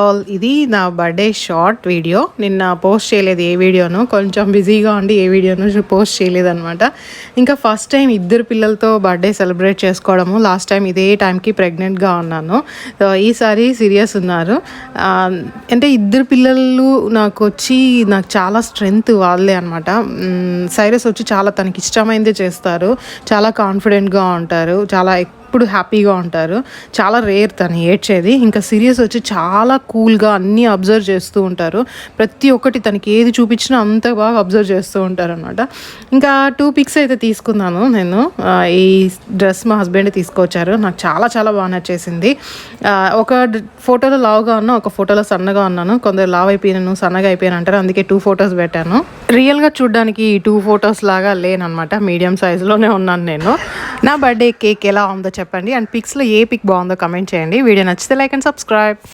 All, ఇది నా birthday short video. నిన్న పోస్ట్ చేయలేదు ఏ వీడియోను, కొంచెం బిజీగా ఉండి ఏ వీడియోను పోస్ట్ చేయలేదు అనమాట. ఇంకా ఫస్ట్ టైం ఇద్దరు పిల్లలతో బర్త్డే సెలబ్రేట్ చేసుకోవడము. లాస్ట్ టైం ఇదే టైంకి ప్రెగ్నెంట్గా ఉన్నాను. ఈసారి సీరియస్ ఉన్నారు. అంటే ఇద్దరు పిల్లలు నాకు చాలా స్ట్రెంగ్త్ వాళ్ళే అనమాట. సైరస్ వచ్చి చాలా తనకి ఇష్టమైందే చేస్తారు, చాలా కాన్ఫిడెంట్గా ఉంటారు, చాలా ఎప్పుడు హ్యాపీగా ఉంటారు. చాలా రేర్ తను ఏడ్చేది. ఇంకా సీరియస్ వచ్చి చాలా కూల్గా అన్నీ అబ్జర్వ్ చేస్తూ ఉంటారు. ప్రతి ఒక్కటి తనకి ఏది చూపించినా అంత బాగా అబ్జర్వ్ చేస్తూ ఉంటారు అనమాట. ఇంకా 2 పిక్స్ అయితే తీసుకున్నాను నేను. ఈ డ్రెస్ మా హస్బెండ్ తీసుకొచ్చారు, నాకు చాలా చాలా బాగా నచ్చేసింది. ఒక ఫోటోలో లావుగా ఉన్నా, ఒక ఫోటోలో సన్నగా ఉన్నాను. కొందరు లావు అయిపోయాను, సన్నగా అయిపోయాను అంటారు, అందుకే 2 ఫొటోస్ పెట్టాను. రియల్గా చూడడానికి ఈ 2 ఫొటోస్ లాగా లేనమాట, మీడియం సైజులోనే ఉన్నాను నేను. నా బర్త్డే కేక్ ఎలా ఉందో చెప్పండి, అండ్ పిక్స్లో ఏ పిక్ బాగుందో కమెంట్ చేయండి. వీడియో నచ్చితే లైక్ అండ్ సబ్స్క్రైబ్.